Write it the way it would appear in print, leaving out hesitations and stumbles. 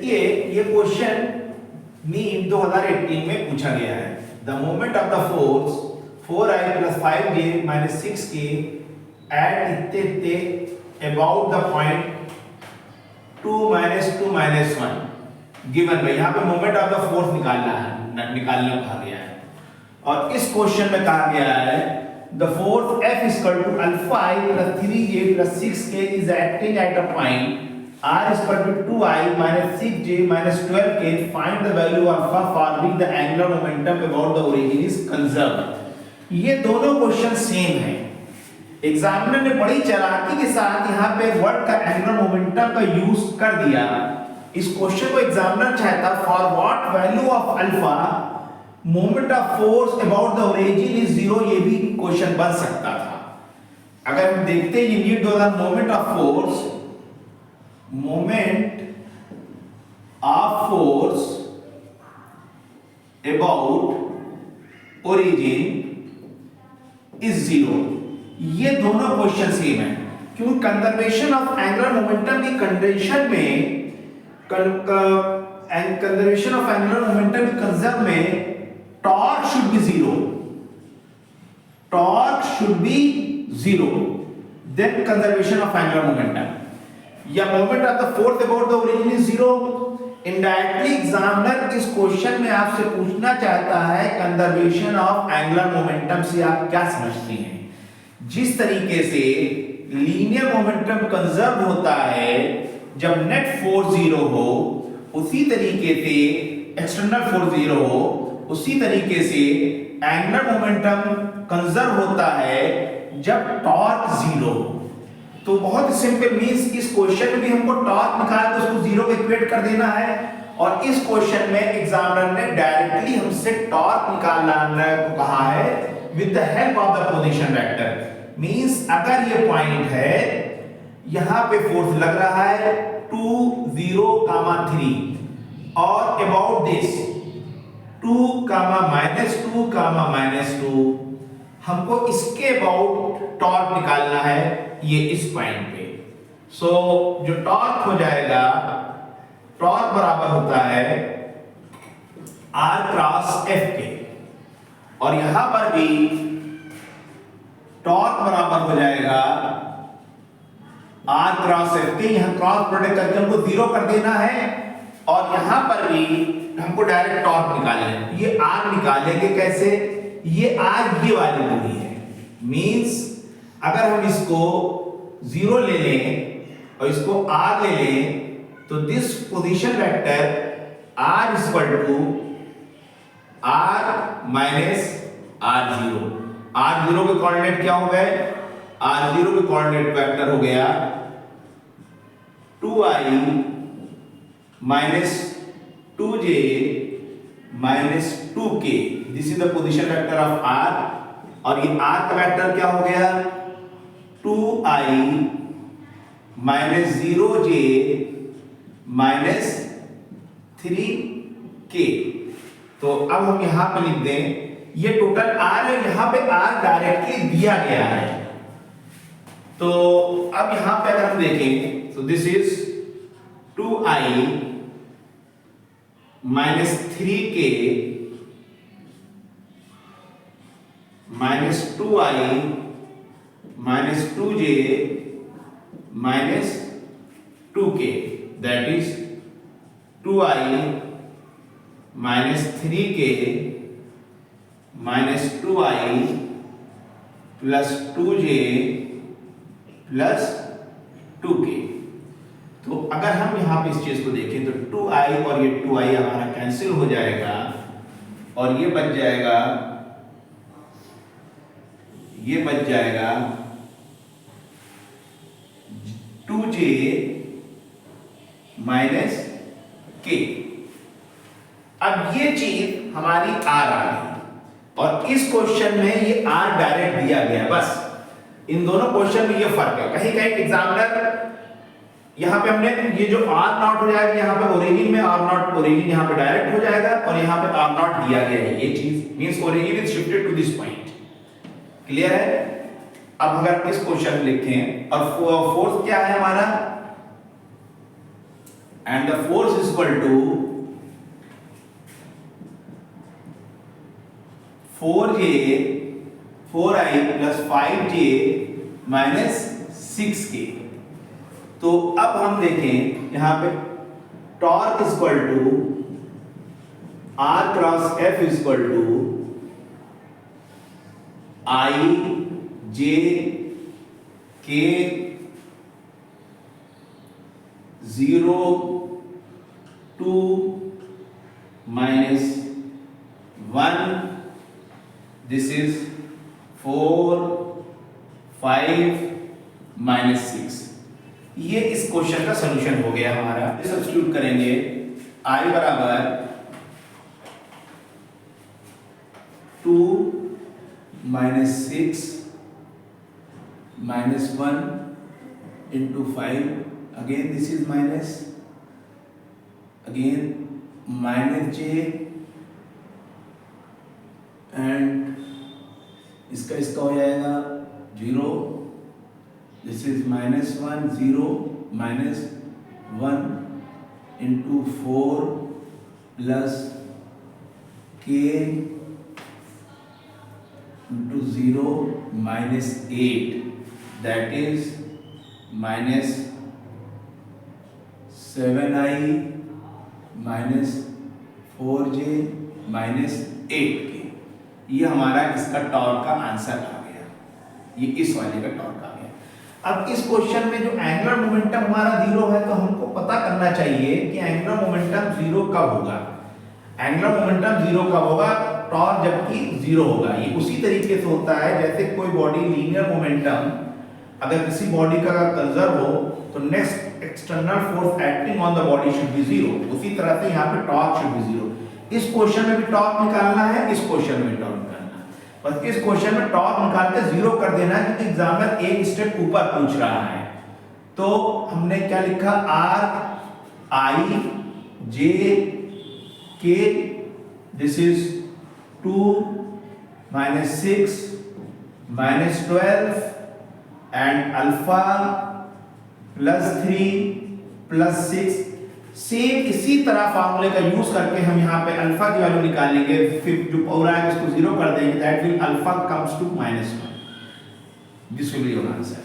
देखिए ये question NEET 2018 में पूछा गया है। The moment of the force 4i + 5j - 6k at इत्ते अबाउट द पॉइंट 2 - 2 - 1 गिवन है। यहाँ पे मोमेंट ऑफ द फोर्स निकालना कहा गया है और इस क्वेश्चन में कहा गया है the force F = alpha i + 3j + 6k is acting at a point R = 2i - 6j - 12k. Find the value of alpha for which the angular momentum about the origin is conserved. ये दोनों question same हैं। Examiner ने बड़ी चालाकी के साथ यहाँ पे वर्ड का एंगुलर मोमेंटम का यूज कर दिया। इस क्वेश्चन को एग्जामिनर चाहता for what value of alpha moment of force about the origin is 0, ये भी क्वेश्चन बन सकता था। अगर हम देखते हैं ये need moment of force about origin is 0, ये दोनों क्वेश्चन सेम है क्योंकि कंजर्वेशन ऑफ एंगुलर मोमेंटम की कंडीशन में कंजर्वेशन ऑफ एंगुलर मोमेंटम की कंजर्व में torque should be 0, torque should be 0, then conservation of angular momentum या moment of the force about the origin is 0। Indirectly examiner इस question में आपसे पूछना चाहता है कंजर्वेशन ऑफ एंगुलर मोमेंटम से आप क्या समझते हैं। जिस तरीके से लीनियर मोमेंटम कंजर्व होता है जब नेट फोर्स 0 हो, उसी तरीके से एक्सटर्नल फोर्स 0 हो, उसी तरीके से एंगुलर मोमेंटम कंजर्व होता है जब टॉर्क 0 हो। तो बहुत सिंपल मींस इस क्वेश्चन में भी हमको टॉर्क निकाल के उसको 0 पे इक्वेट कर देना है और इस क्वेश्चन में एग्जामिनर ने डायरेक्टली हमसे टॉर्क निकालना को कहा है with the help of the position vector. Means अगर ये पॉइंट है यहां पे फोर्स लग रहा है 2 0, 3 और अबाउट दिस 2, -2, -2 हमको इसके अबाउट टॉर्क निकालना है ये इस पॉइंट पे। सो जो टॉर्क हो जाएगा, टॉर्क बराबर होता है R क्रॉस F के और यहां पर भी टॉर्क बराबर हो जाएगा R क्रॉस F के। यहां क्रॉस प्रोडक्ट करके हमको 0 कर देना है और यहां पर भी हमको डायरेक्ट टॉर्क निकालना है। ये R निकालेंगे कैसे? ये R ये वाली दूरी है। मींस अगर हम इसको 0 ले लें और इसको R ले लें तो this position vector R = R - R0। R0 के कोऑर्डिनेट क्या हो गए? R0 के कोऑर्डिनेट वेक्टर हो गया 2i - 2j - 2k। This is the position vector of R और ये R का वेक्टर क्या हो गया 2i - 0j - 3k। तो अब हम यहां पे लिख दें ये टोटल R है, यहां पे R डायरेक्टली दिया गया है। तो अब यहां पे अगर हम देखें तो this is 2i - 3k - 2i - 2j - 2k, that is 2i - 3k - 2i + 2j + 2k। तो अगर हम यहां पे इस चीज को देखें तो 2i और ये 2i हमारा कैंसिल हो जाएगा और ये बच जाएगा 2j - k। अब ये चीज हमारी R आ गई और इस क्वेश्चन में ये R डायरेक्ट दिया गया। बस इन दोनों क्वेश्चन में ये फर्क है। कहीं कहीं एग्जामिनर यहां पे हमने ये जो R0 हो जाएगा यहां पे ओरिजिन में R0 ओरिजिन यहां पे डायरेक्ट हो जाएगा और यहां पे R0 दिया गया है। ये चीज means origin is shifted to this point. Clear है? अब अगर इस क्वेश्चन लिखें और फोर्स क्या है हमारा and the force is equal to 4i plus 5j minus 6k। तो अब हम देखें यहां पे torque is equal to r cross f is equal to i j k 0 2 minus 1, this is 4 5 minus 6। ये इस क्वेश्चन का सॉल्यूशन हो गया हमारा। सब्स्टिट्यूट करेंगे i बराबर 2 minus 6 minus 1 into 5, again this is minus, again minus j and इसका हो जाएगा 0, this is minus 1 0 minus 1 into 4 plus k into 0 minus 8, that is minus 7i minus 4j minus 8k। ये हमारा इसका टॉर्क का answer आ गया, ये इस वाले का टॉर्क आ गया। अब इस क्वेश्चन में जो एंगुलर मोमेंटम हमारा 0 है, तो हमको पता करना चाहिए कि एंगुलर मोमेंटम 0 कब होगा। एंगुलर मोमेंटम 0 कब होगा? टॉर्क जबकि 0 होगा। ये उसी तरीके से होता है जैसे कोई बॉडी लीनियर मोमेंटम, अगर किसी बॉडी का कंजर्व हो तो next external force acting on the body should be 0, उसी तरह से यहाँ पे टॉर्क शुड बी 0। इस क्वेश्चन में भी टॉर्क निकालना है, इस क्वेश्चन में भी टॉर्क निकालना है। बस इस क्वेश्चन में टॉर्क निकाल के 0 कर देना है क्योंकि एग्जामिनर एक स्टेप ऊपर पूछ रहा है। तो हमने क्या लिखा? r i j k, this is 2 minus 6 minus 12 and alpha plus 3 plus 6। Same इसी तरह फार्मूले का यूज करके हम यहाँ पे अल्फा की वैल्यू निकालेंगे, फिर जो पूरा है उसको 0 कर देंगे, that will alpha comes to -1। This will be your answer.